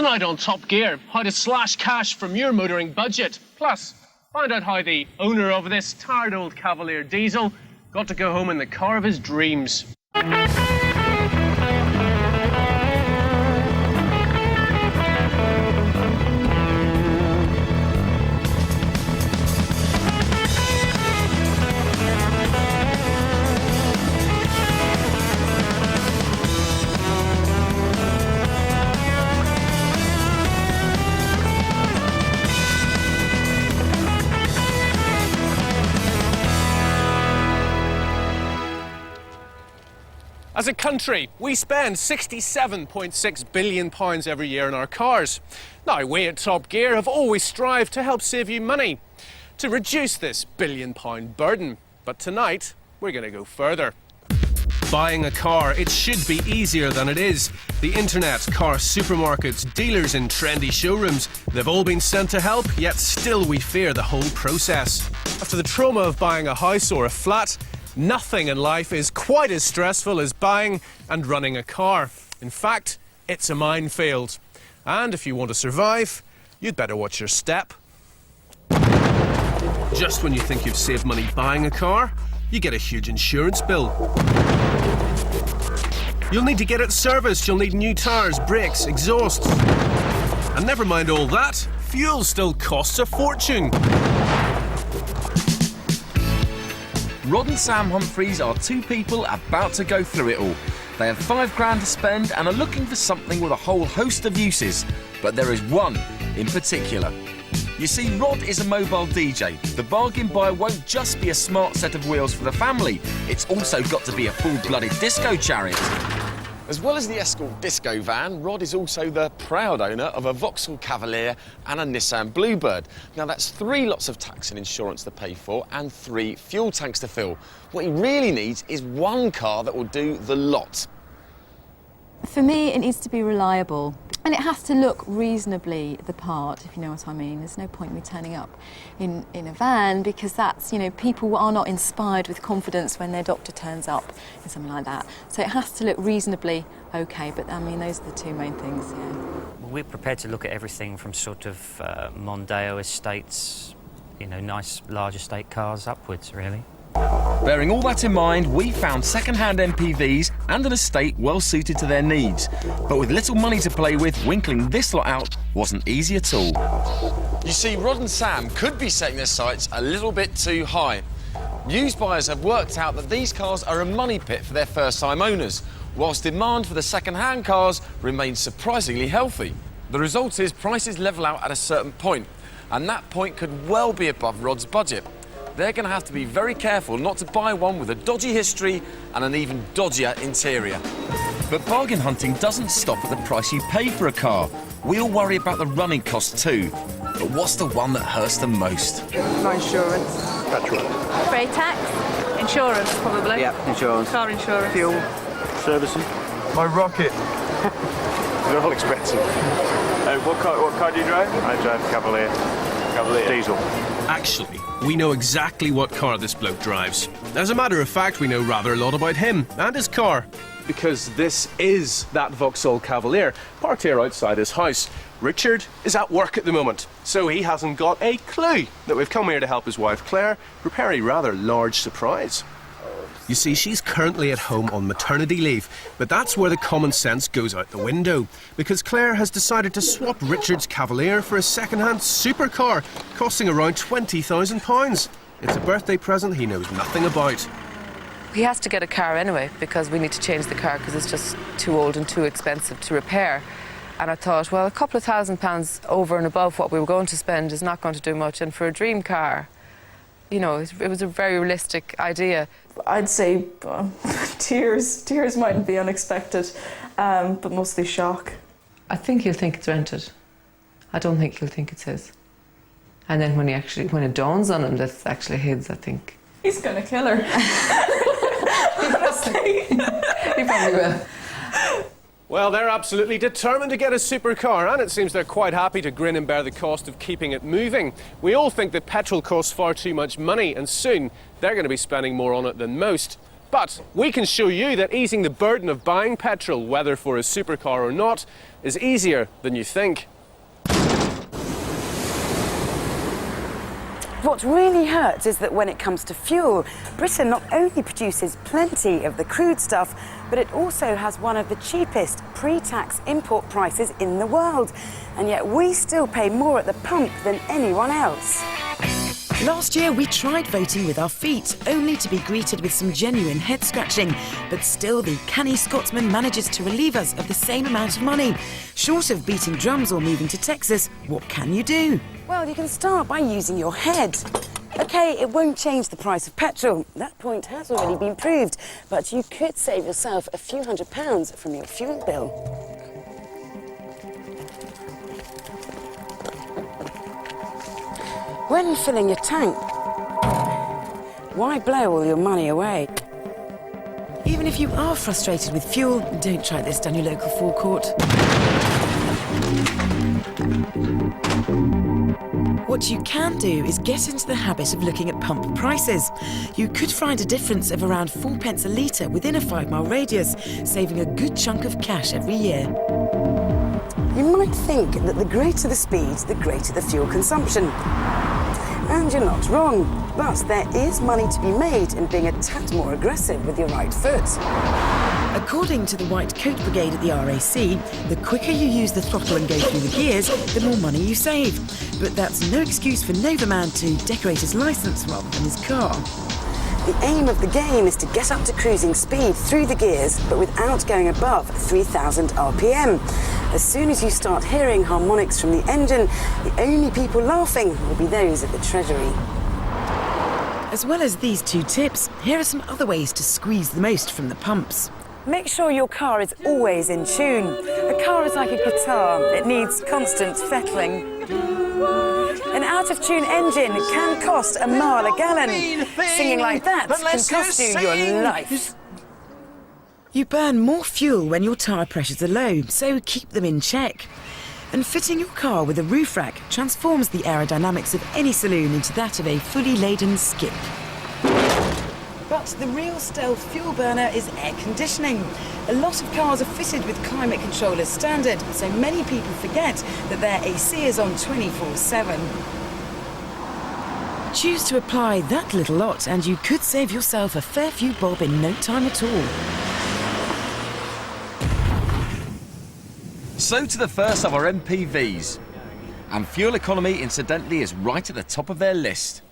Tonight on Top Gear, how to slash cash from your motoring budget. Plus, find out how the owner of this tired old Cavalier diesel got to go home in the car of his dreams. As a country, we spend £67.6 billion every year on our cars. Now, we at Top Gear have always strived to help save you money, to reduce this £billion burden. But tonight, we're going to go further. Buying a car, it should be easier than it is. The internet, car supermarkets, dealers in trendy showrooms, they've all been sent to help, yet still we fear the whole process. After the trauma of buying a house or a flat, nothing in life is quite as stressful as buying and running a car. In fact, it's a minefield. And if you want to survive, you'd better watch your step. Just when you think you've saved money buying a car, you get a huge insurance bill. You'll need to get it serviced, you'll need new tyres, brakes, exhausts. And never mind all that, fuel still costs a fortune. Rod and Sam Humphreys are two people about to go through it all. They have £5 to spend and are looking for something with a whole host of uses. But there is one in particular. You see, Rod is a mobile DJ. The bargain buy won't just be a smart set of wheels for the family. It's also got to be a full-blooded disco chariot. As well as the Escort disco van, Rod is also the proud owner of a Vauxhall Cavalier and a Nissan Bluebird. Now that's 3 lots of tax and insurance to pay for and 3 fuel tanks to fill. What he really needs is one car that will do the lot. For me, it needs to be reliable. And it has to look reasonably the part, if you know what I mean. There's no point in me turning up in a van because that's, you know, people are not inspired with confidence when their doctor turns up in something like that. So it has to look reasonably okay, but I mean, those are the 2 main things, yeah. Well, we're prepared to look at everything from sort of Mondeo estates, you know, nice large estate cars upwards, really. Bearing all that in mind, we found second-hand MPVs and an estate well suited to their needs. But with little money to play with, winkling this lot out wasn't easy at all. You see, Rod and Sam could be setting their sights a little bit too high. Used buyers have worked out that these cars are a money pit for their first-time owners, whilst demand for the second-hand cars remains surprisingly healthy. The result is prices level out at a certain point, and that point could well be above Rod's budget. They're going to have to be very careful not to buy one with a dodgy history and an even dodgier interior. But bargain hunting doesn't stop at the price you pay for a car. We all worry about the running costs too. But what's the one that hurts the most? No insurance. Petrol. Freight tax. Insurance, probably. Yeah, insurance. Car insurance. Fuel. Servicing. My rocket. They're all expensive. What car do you drive? I drive Cavalier. Cavalier. Diesel. Actually, we know exactly what car this bloke drives. As a matter of fact, we know rather a lot about him and his car. Because this is that Vauxhall Cavalier, parked here outside his house. Richard is at work at the moment, so he hasn't got a clue that we've come here to help his wife Claire prepare a rather large surprise. You see, she's currently at home on maternity leave, but that's where the common sense goes out the window, because Claire has decided to swap Richard's Cavalier for a second-hand supercar, costing around £20,000. It's a birthday present he knows nothing about. He has to get a car anyway, because we need to change the car because it's just too old and too expensive to repair. And I thought, well, a couple of £1,000 over and above what we were going to spend is not going to do much, and for a dream car, you know, it was a very realistic idea. I'd say tears mightn't be unexpected, but mostly shock. I think he'll think it's rented. I don't think he'll think it's his. And then when it dawns on him that it's actually his, I think he's gonna kill her. he probably will. Well, they're absolutely determined to get a supercar, and it seems they're quite happy to grin and bear the cost of keeping it moving. We all think that petrol costs far too much money, and soon they're going to be spending more on it than most. But we can show you that easing the burden of buying petrol, whether for a supercar or not, is easier than you think. What really hurts is that when it comes to fuel, Britain not only produces plenty of the crude stuff, but it also has one of the cheapest pre-tax import prices in the world. And yet we still pay more at the pump than anyone else. Last year we tried voting with our feet, only to be greeted with some genuine head scratching. But still the canny Scotsman manages to relieve us of the same amount of money. Short of beating drums or moving to Texas, what can you do? Well, you can start by using your head. OK, it won't change the price of petrol. That point has already been proved. But you could save yourself a few £100s from your fuel bill. When filling your tank, why blow all your money away? Even if you are frustrated with fuel, don't try this down your local forecourt. What you can do is get into the habit of looking at pump prices. You could find a difference of around 4p a litre within a 5-mile radius, saving a good chunk of cash every year. You might think that the greater the speed, the greater the fuel consumption. And you're not wrong, but there is money to be made in being a tad more aggressive with your right foot. According to the White Coat Brigade at the RAC, the quicker you use the throttle and go through the gears, the more money you save. But that's no excuse for Novaman to decorate his licence rather than his car. The aim of the game is to get up to cruising speed through the gears, but without going above 3,000 RPM. As soon as you start hearing harmonics from the engine, the only people laughing will be those at the Treasury. As well as these two tips, here are some other ways to squeeze the most from the pumps. Make sure your car is always in tune. A car is like a guitar. It needs constant fettling. An out-of-tune engine can cost a mile a gallon. Singing like that can cost you your life. You burn more fuel when your tyre pressures are low, so keep them in check. And fitting your car with a roof rack transforms the aerodynamics of any saloon into that of a fully laden skip. But the real stealth fuel burner is air conditioning. A lot of cars are fitted with climate control as standard, so many people forget that their AC is on 24/7. Choose to apply that little lot and you could save yourself a fair few bob in no time at all. So to the first of our MPVs. And fuel economy, incidentally, is right at the top of their list.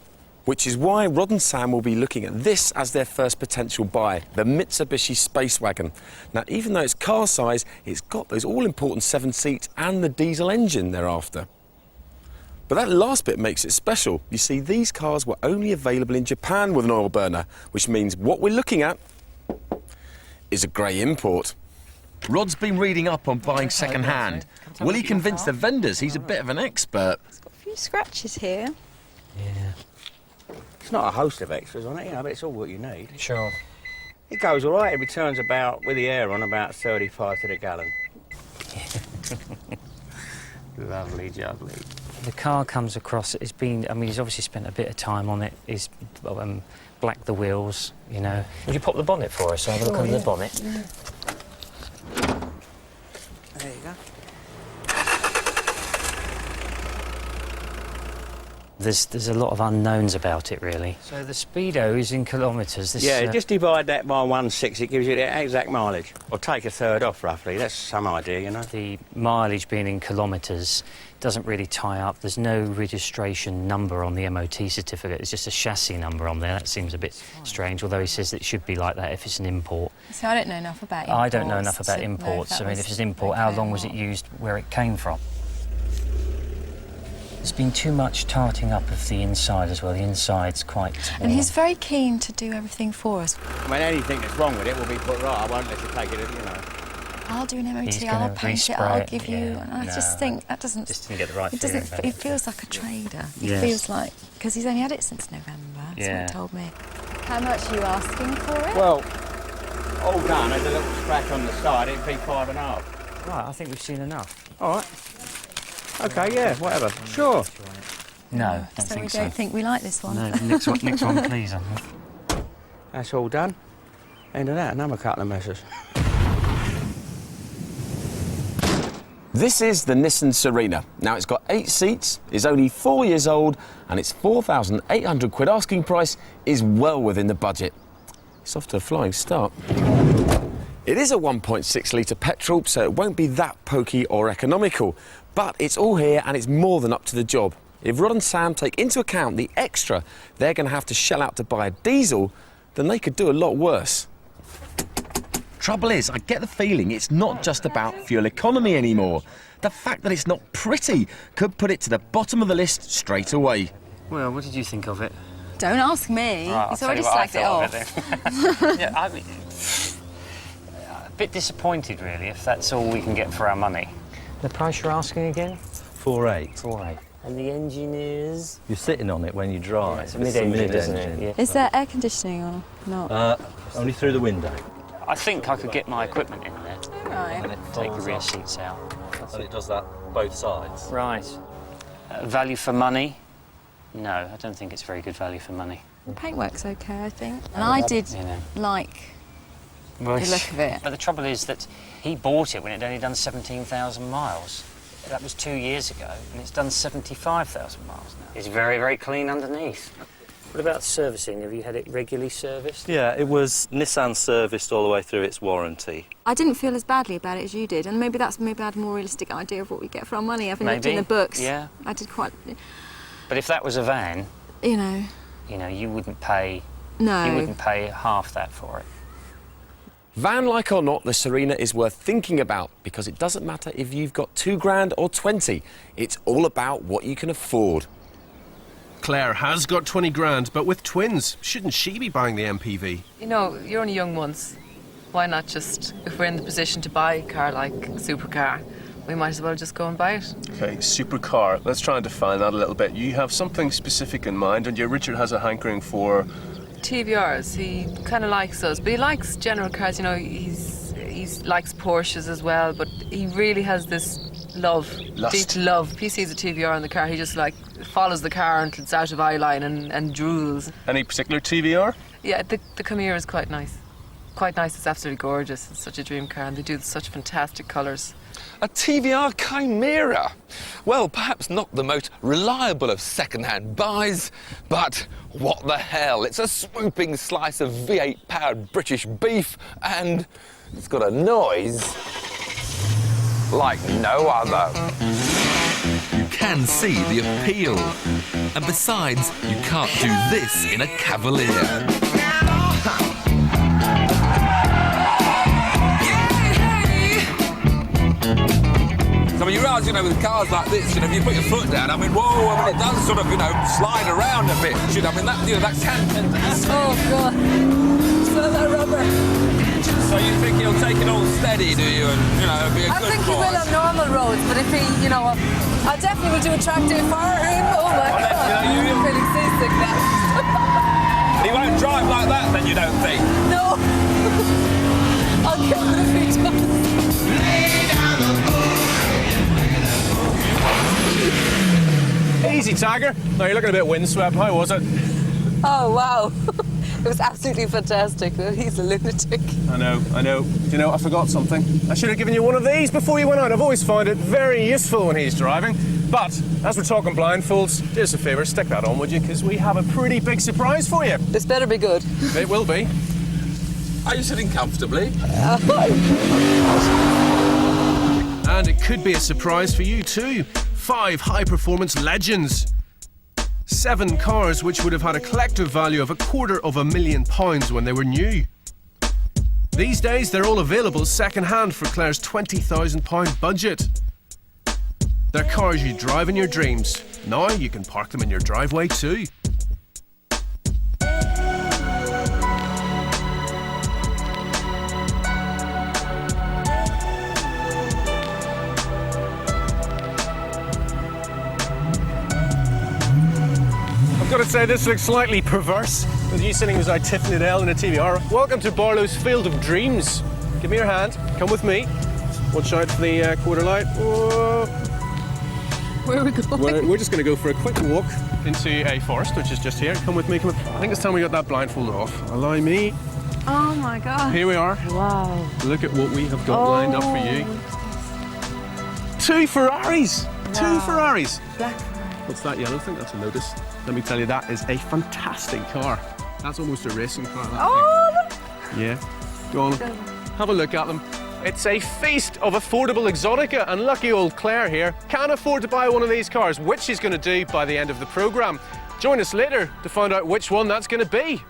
Which is why Rod and Sam will be looking at this as their first potential buy, the Mitsubishi Space Wagon. Now, even though it's car size, it's got those all-important 7 seats and the diesel engine they're after. But that last bit makes it special. You see, these cars were only available in Japan with an oil burner, which means what we're looking at is a grey import. Rod's been reading up on buying second-hand. Will he convince the vendors he's a bit of an expert? It's got a few scratches here. Yeah. It's not a host of extras on it, but it's all what you need. Sure. It goes all right. It returns about, with the air on, about 35 to the gallon. Lovely jubbly. The car comes across, he's obviously spent a bit of time on it. He's blacked the wheels, you know. Would you pop the bonnet for us? Have a look under the bonnet. Yeah. There you go. There's a lot of unknowns about it, really. So the speedo is in kilometres. Yeah, just divide that by 1/6, it gives you the exact mileage. Or take a third off, roughly. That's some idea, you know. The mileage being in kilometres doesn't really tie up. There's no registration number on the MOT certificate. It's just a chassis number on there. That seems a bit strange, although he says that it should be like that if it's an import. So I don't know enough about imports. I don't know enough about imports. I mean, if it's an import, how long was it used, where it came from? There's been too much tarting up of the inside as well. The inside's quite... And he's very keen to do everything for us. I mean, anything that's wrong with it will be put right. I won't let you take it, you know. I'll do an MOT, I'll paint it, I'll give you... And I just think that doesn't... Just didn't get the right it feeling. It feels like a trader. It Yes. feels like... Because he's only had it since November, that's what he told me. How much are you asking for it? Well, all done, there's a little scratch on the side, it'd be 5.5. Right, I think we've seen enough. All right. OK, yeah, whatever. Sure. No, don't So we don't think we like this one. No, next one please. That's all done. End of that, another couple of messes. This is the Nissan Serena. Now, it's got 8 seats, is only 4 years old, and its £4,800 asking price is well within the budget. It's off to a flying start. It is a 1.6 litre petrol, so it won't be that pokey or economical, but it's all here and it's more than up to the job. If Rod and Sam take into account the extra they're going to have to shell out to buy a diesel, then they could do a lot worse. Trouble is, I get the feeling it's not just about fuel economy anymore. The fact that it's not pretty could put it to the bottom of the list straight away. Well, what did you think of it? Don't ask me. Right, He's I'll already tell you what I slagged it thought off. of it. Yeah, I mean, a bit disappointed, really, if that's all we can get for our money. The price you're asking again? 4.8. 4.8. And the engine is? You're sitting on it when you drive. Yeah, it's a mid-engine, isn't it? Yeah. Is there air conditioning or not? Only through the window. I think I could get my equipment in there. Right. And take the rear seats out. And it does that both sides. Right. Value for money? No, I don't think it's very good value for money. The paintwork's okay, I think. And I did like the look of it. But the trouble is that he bought it when it had only done 17,000 miles. That was 2 years ago, and it's done 75,000 miles now. It's very, very clean underneath. What about servicing? Have you had it regularly serviced? Yeah, it was Nissan serviced all the way through its warranty. I didn't feel as badly about it as you did, and maybe I had a more realistic idea of what we get for our money. Having looked in the books, yeah. I did quite. But if that was a van, you know, you wouldn't pay. No. You wouldn't pay half that for it. Van-like or not, the Serena is worth thinking about because it doesn't matter if you've got 2 grand or 20. It's all about what you can afford. Claire has got 20 grand, but with twins, shouldn't she be buying the MPV? You know, you're only young once. Why not just, if we're in the position to buy a car like a supercar, we might as well just go and buy it. Okay, supercar. Let's try and define that a little bit. You have something specific in mind, and Richard has a hankering for... TVRs. He kind of likes those, but he likes general cars. You know, he likes Porsches as well, but he really has this deep love. If he sees a TVR in the car, he just follows the car until it's out of eye line and drools. Any particular TVR? Yeah, the Chimera is quite nice. Quite nice. It's absolutely gorgeous. It's such a dream car, and they do such fantastic colours. A TVR Chimera? Well, perhaps not the most reliable of second-hand buys, but what the hell? It's a swooping slice of V8-powered British beef, and it's got a noise like no other. You can see the appeal. And besides, you can't do this in a Cavalier. So, you realise, with cars like this, if you put your foot down, whoa, it does sort of, slide around a bit. That can tend to happen. Oh, God. Smell that rubber. So you think he'll take it all steady, do you, and, be a good boy? I think he will on normal roads, but if he, I definitely will do a track day for him. Oh, my God. I'm feeling seasick now. He won't drive like that, then, you don't think? No. I'll kill him if he does. Easy, Tiger. No, you're looking a bit windswept. How was it? Oh, wow. It was absolutely fantastic. He's a lunatic. I know. Do you know, I forgot something. I should have given you one of these before you went out. I've always found it very useful when he's driving. But, as we're talking blindfolds, do us a favour, stick that on, would you? Because we have a pretty big surprise for you. This better be good. It will be. Are you sitting comfortably? And it could be a surprise for you too. 5 high-performance legends. 7 cars which would have had a collective value of £250,000 when they were new. These days, they're all available second-hand for Claire's £20,000 budget. They're cars you drive in your dreams. Now you can park them in your driveway too. I've got to say, this looks slightly perverse, with you sitting beside Tiff Needell in a TVR. Welcome to Barlow's Field of Dreams. Give me your hand. Come with me. Watch out for the quarter light. Whoa. Where are we going? We're just going to go for a quick walk into a forest, which is just here. Come with me. Come with. I think it's time we got that blindfold off. Allow me. Oh my God. Here we are. Wow. Look at what we have got lined up for you. 2 Ferraris. Wow. 2 Ferraris. Black. What's that yellow thing? That's a Lotus. Let me tell you, that is a fantastic car. That's almost a racing car. That thing. Yeah. Go on. Have a look at them. It's a feast of affordable exotica, and lucky old Claire here can't afford to buy one of these cars, which she's going to do by the end of the programme. Join us later to find out which one that's going to be.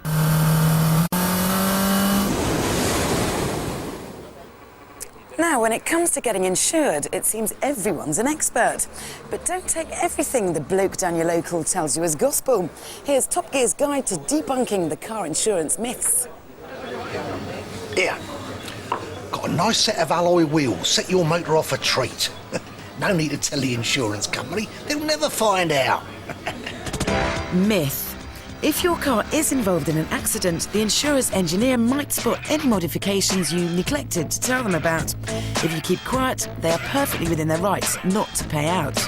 Now, when it comes to getting insured, it seems everyone's an expert. But don't take everything the bloke down your local tells you as gospel. Here's Top Gear's guide to debunking the car insurance myths. Here, got a nice set of alloy wheels. Set your motor off a treat. No need to tell the insurance company. They'll never find out. Myth. If your car is involved in an accident, the insurer's engineer might spot any modifications you neglected to tell them about. If you keep quiet, they are perfectly within their rights not to pay out.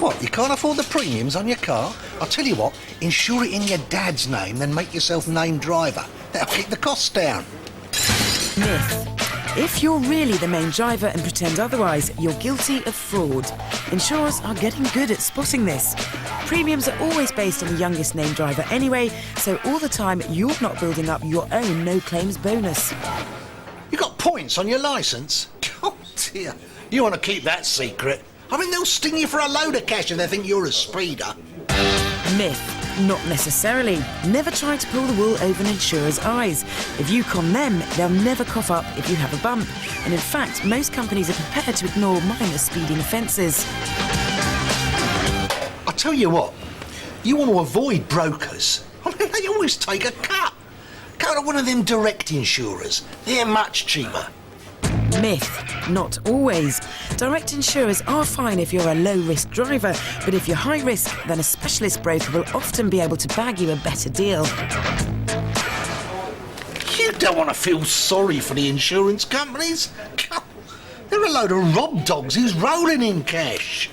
What, you can't afford the premiums on your car? I'll tell you what, insure it in your dad's name, then make yourself named driver. That'll keep the costs down. Myth. If you're really the main driver and pretend otherwise, you're guilty of fraud. Insurers are getting good at spotting this. Premiums are always based on the youngest named driver anyway, so all the time you're not building up your own no-claims bonus. You got points on your licence? Oh dear, you want to keep that secret? I mean, they'll sting you for a load of cash if they think you're a speeder. Myth. Not necessarily. Never try to pull the wool over an insurer's eyes. If you con them, they'll never cough up if you have a bump. And in fact, most companies are prepared to ignore minor speeding offences. I tell you what, you want to avoid brokers. I mean, they always take a cut. Go to one of them direct insurers. They're much cheaper. Myth. Not always. Direct insurers are fine if you're a low-risk driver, but if you're high risk, then a specialist broker will often be able to bag you a better deal. You don't want to feel sorry for the insurance companies. They're a load of rob dogs who's rolling in cash.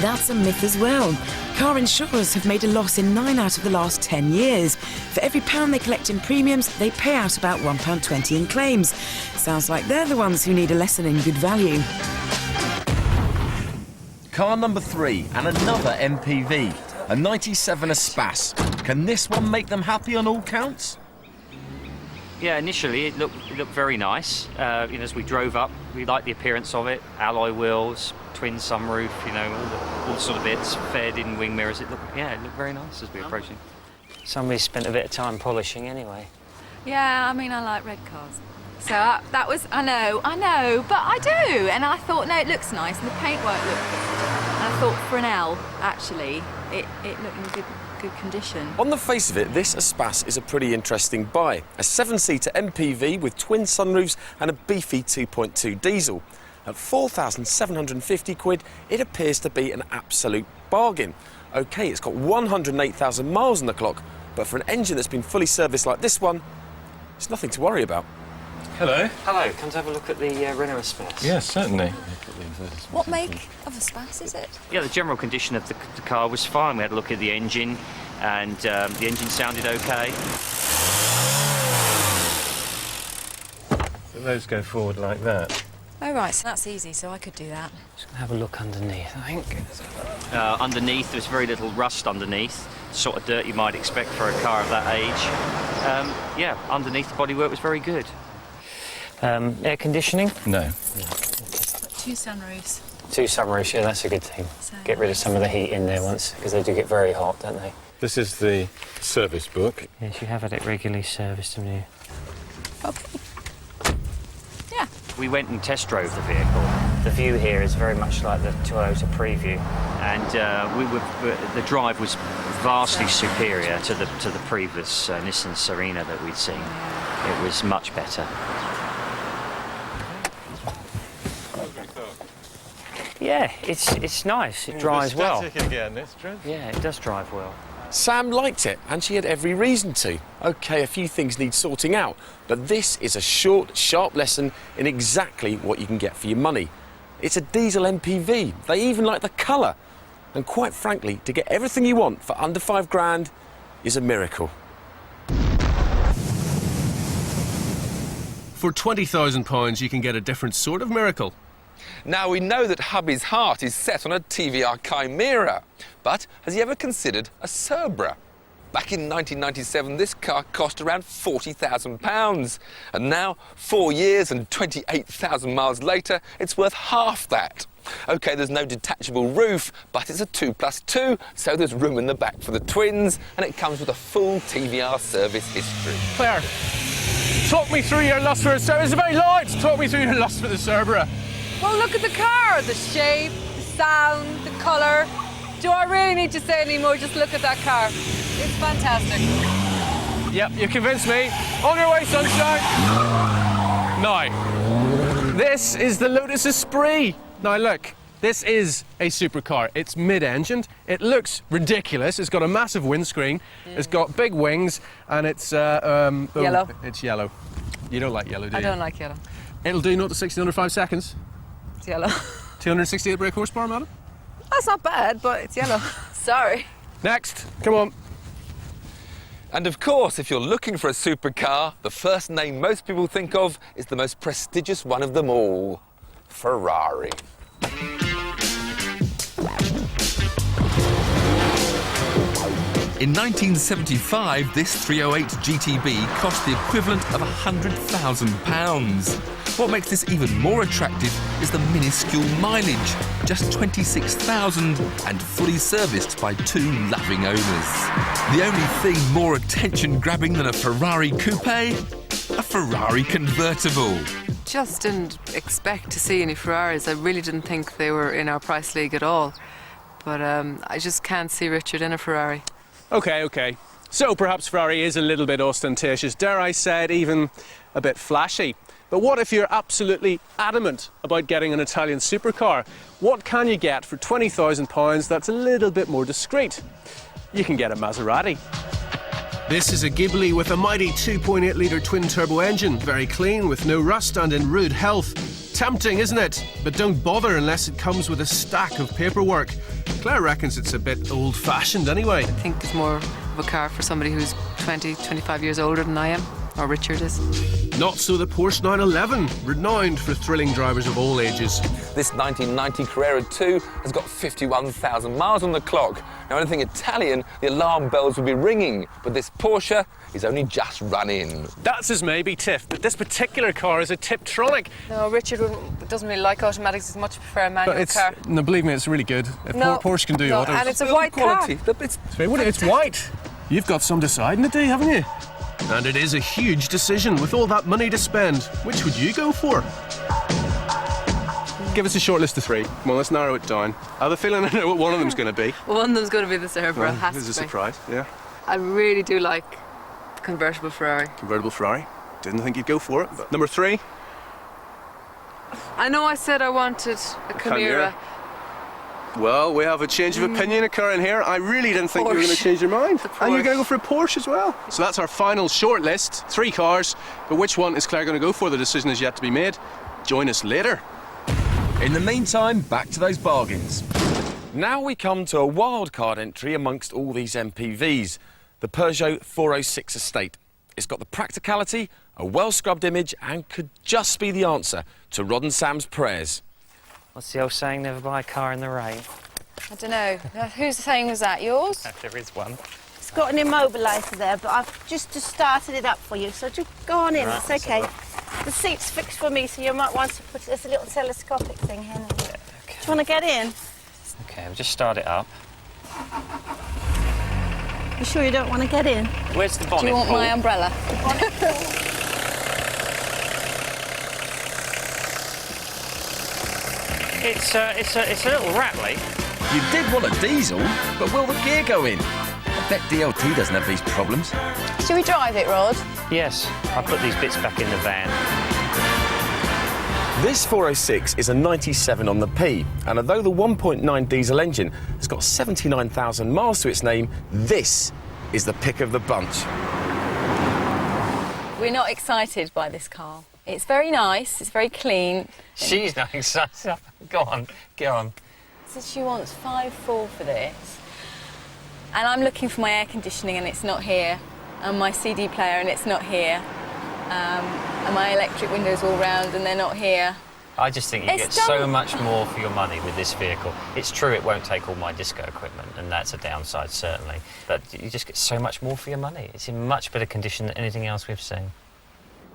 That's a myth as well. Car insurers have made a loss in 9 out of the last 10 years. For every £1 they collect in premiums, they pay out about £1.20 in claims. Sounds like they're the ones who need a lesson in good value. Car number 3, and another MPV, a 97 Espace. Can this one make them happy on all counts? Yeah, initially it looked very nice. As we drove up, we liked the appearance of it. Alloy wheels, twin sunroof, all the sort of bits, faired-in wing mirrors. It looked very nice as we approached it. Somebody spent a bit of time polishing anyway. Yeah, I mean, I like red cars. So that was, I know, but I do. And I thought, no, it looks nice, and the paintwork looked good. And I thought for an L, actually, it looked in good condition. On the face of it, this Espace is a pretty interesting buy. A 7-seater MPV with twin sunroofs and a beefy 2.2 diesel. At £4,750, it appears to be an absolute bargain. OK, it's got 108,000 miles on the clock, but for an engine that's been fully serviced like this one, it's nothing to worry about. Hello. Hello, come to have a look at the Renault Espace. Yes, certainly. What make of Espace is it? Yeah, the general condition of the car was fine. We had a look at the engine, and the engine sounded OK. So those go forward like that. Oh, right, so that's easy, so I could do that. Just gonna have a look underneath, I think. Underneath, there's very little rust underneath. Sort of dirt you might expect for a car of that age. Yeah, underneath the bodywork was very good. Air conditioning? No. 2 sunroofs. 2 sunroofs, yeah, that's a good thing. So Get rid of some of the heat in there once, because they do get very hot, don't they? This is the service book. Yes, you have had it regularly serviced, haven't you? Okay. Yeah. We went and test drove the vehicle. The view here is very much like the Toyota Preview, and the drive was vastly superior to the previous Nissan Serena that we'd seen. It was much better. Yeah, it's nice. It drives well. Again, it's true. Yeah, it does drive well. Sam liked it, and she had every reason to. OK, a few things need sorting out, but this is a short, sharp lesson in exactly what you can get for your money. It's a diesel MPV. They even like the colour. And quite frankly, to get everything you want for under £5 grand, is a miracle. For £20,000 you can get a different sort of miracle. Now, we know that hubby's heart is set on a TVR Chimera, but has he ever considered a Cerbera? Back in 1997, this car cost around £40,000, and now, 4 years and 28,000 miles later, it's worth half that. OK, there's no detachable roof, but it's a 2+2, so there's room in the back for the twins, and it comes with a full TVR service history. Claire, talk me through your lust for a Cerbera. It's very loud. Talk me through your lust for the Cerbera. Well, look at the car, the shape, the sound, the colour. Do I really need to say any more? Just look at that car. It's fantastic. Yep, you convinced me. On your way, sunshine. Now, this is the Lotus Esprit. Now look, this is a supercar. It's mid-engined. It looks ridiculous. It's got a massive windscreen. It's got big wings, and it's yellow. It's yellow. You don't like yellow, do you? I don't like yellow. It'll do 0 to 60 under 5 seconds. It's yellow. 268 brake horsepower, madam. That's not bad, but it's yellow. Sorry. Next, come on. And of course, if you're looking for a supercar, the first name most people think of is the most prestigious one of them all, Ferrari. In 1975, this 308 GTB cost the equivalent of £100,000. What makes this even more attractive is the minuscule mileage, just 26,000 and fully serviced by 2 loving owners. The only thing more attention-grabbing than a Ferrari coupe? A Ferrari convertible. Just didn't expect to see any Ferraris. I really didn't think they were in our price league at all. But I just can't see Richard in a Ferrari. OK. So perhaps Ferrari is a little bit ostentatious, dare I say it, even a bit flashy. But what if you're absolutely adamant about getting an Italian supercar? What can you get for £20,000 that's a little bit more discreet? You can get a Maserati. This is a Ghibli with a mighty 2.8-litre twin-turbo engine, very clean, with no rust and in rude health. Tempting, isn't it? But don't bother unless it comes with a stack of paperwork. Claire reckons it's a bit old-fashioned anyway. I think it's more of a car for somebody who's 20, 25 years older than I am, or Richard is. Not so the Porsche 911, renowned for thrilling drivers of all ages. This 1990 Carrera 2 has got 51,000 miles on the clock. Now, anything Italian, the alarm bells would be ringing, but this Porsche is only just run in. That's his maybe, Tiff, but this particular car is a Tiptronic. No, Richard doesn't really like automatics as much, prefer a manual car. No, believe me, it's really good. If Porsche can do autos. And it's a white car. It's white. You've got some deciding to do, haven't you? And it is a huge decision with all that money to spend. Which would you go for? Give us a short list of 3. Come on, let's narrow it down. I have a feeling I know what one of them's going to be. Well, one of them's going to be the Cerbera, has to be. This is a surprise, yeah. I really do like the convertible Ferrari. Convertible Ferrari. Didn't think you'd go for it. But number 3? I know I said I wanted a Chimera. Well, we have a change of opinion occurring here. I really didn't think you were going to change your mind. And you're going to go for a Porsche as well. So that's our final short list. 3 cars. But which one is Claire going to go for? The decision is yet to be made. Join us later. In the meantime, back to those bargains. Now we come to a wild card entry amongst all these MPVs. The Peugeot 406 Estate. It's got the practicality, a well-scrubbed image, and could just be the answer to Rod and Sam's prayers. What's the old saying, never buy a car in the rain? I don't know. Whose saying was that? Yours? There is one. It's got an immobiliser there, but I've just started it up for you, so just go on in. Right, it's okay. The seat's fixed for me, so you might want to put there's a little telescopic thing here. Yeah, okay. Do you want to get in? OK, we'll just start it up. You sure you don't want to get in? Where's the bonnet? Do you want my umbrella? It's a little rattly. You did want a diesel, but will the gear go in? I bet DLT doesn't have these problems. Shall we drive it, Rod? Yes, I'll put these bits back in the van. This 406 is a 97 on the P, and although the 1.9 diesel engine has got 79,000 miles to its name, this is the pick of the bunch. We're not excited by this car. It's very nice, it's very clean. She's not excited. Go on, go on. So she wants 5.4 for this. and I'm looking for my air conditioning and it's not here, and my CD player and it's not here, and my electric windows all round and they're not here. I just think you get so much more for your money with this vehicle. It's true it won't take all my disco equipment, and that's a downside certainly, but you just get so much more for your money. It's in much better condition than anything else we've seen.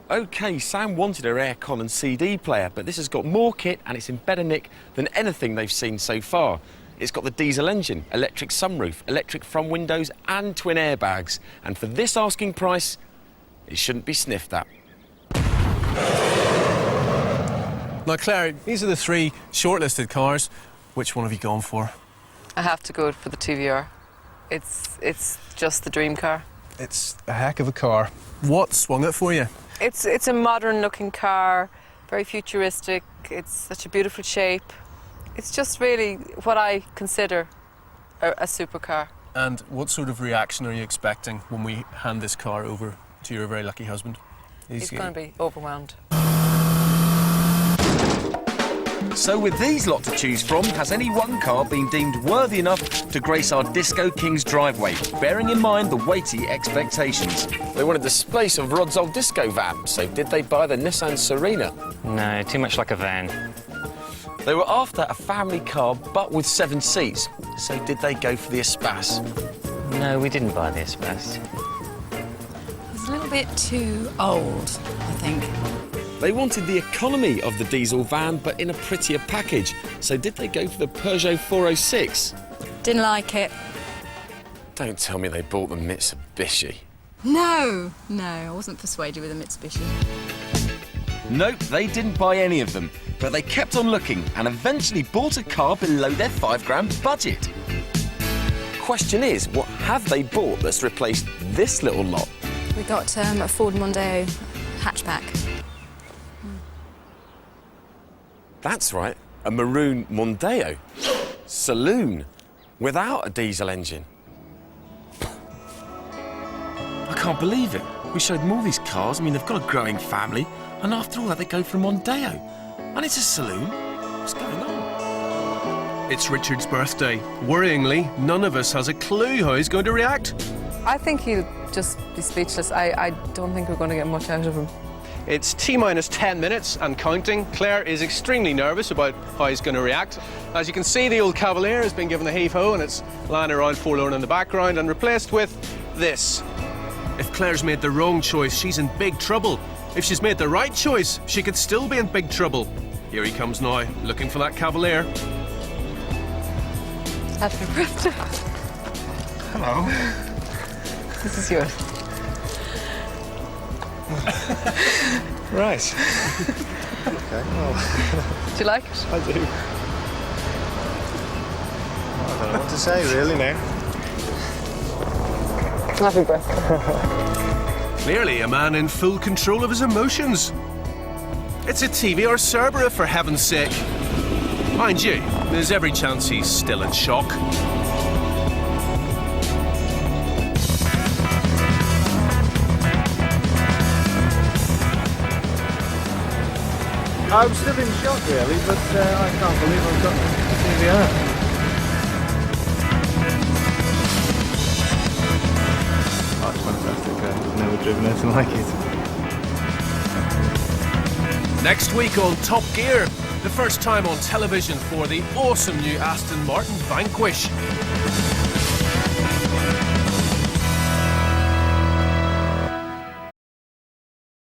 OK, Sam wanted her aircon and CD player, but this has got more kit and it's in better nick than anything they've seen so far. It's got the diesel engine, electric sunroof, electric front windows and twin airbags. And for this asking price, it shouldn't be sniffed at. Now, Claire, these are the 3 shortlisted cars. Which one have you gone for? I have to go for the TVR. It's just the dream car. It's a heck of a car. What swung it for you? It's a modern-looking car, very futuristic. It's such a beautiful shape. It's just really what I consider a supercar. And what sort of reaction are you expecting when we hand this car over to your very lucky husband? He's going to be overwhelmed. So with these lot to choose from, has any one car been deemed worthy enough to grace our Disco King's driveway, bearing in mind the weighty expectations? They wanted the space of Rod's old disco van, so did they buy the Nissan Serena? No, too much like a van. They were after a family car, but with 7 seats, so did they go for the Espace? No, we didn't buy the Espace. It's a little bit too old, I think. They wanted the economy of the diesel van, but in a prettier package. So did they go for the Peugeot 406? Didn't like it. Don't tell me they bought the Mitsubishi. No, I wasn't persuaded with a Mitsubishi. Nope, they didn't buy any of them, but they kept on looking and eventually bought a car below their £5,000 budget. Question is, what have they bought that's replaced this little lot? We got a Ford Mondeo hatchback. That's right, a maroon Mondeo. Saloon, without a diesel engine. I can't believe it. We showed them all these cars. I mean, they've got a growing family. And after all that, they go for a Mondeo. And it's a saloon. What's going on? It's Richard's birthday. Worryingly, none of us has a clue how he's going to react. I think he'll just be speechless. I don't think we're going to get much out of him. It's T-minus 10 minutes and counting. Claire is extremely nervous about how he's going to react. As you can see, the old Cavalier has been given a heave-ho and it's lying around forlorn in the background and replaced with this. If Claire's made the wrong choice, she's in big trouble. If she's made the right choice, she could still be in big trouble. Here he comes now, looking for that Cavalier. Happy birthday. Hello. This is yours. Right. Okay, well. Do you like it? I do. Well, I don't know what to say, really, now. Happy birthday. Clearly a man in full control of his emotions. It's a TVR Cerberus, for heaven's sake. Mind you, there's every chance he's still in shock. I'm still in shock, really, but I can't believe I've got the TVR. Oh, it's fantastic. I've never driven anything like it. Next week on Top Gear, the first time on television for the awesome new Aston Martin Vanquish.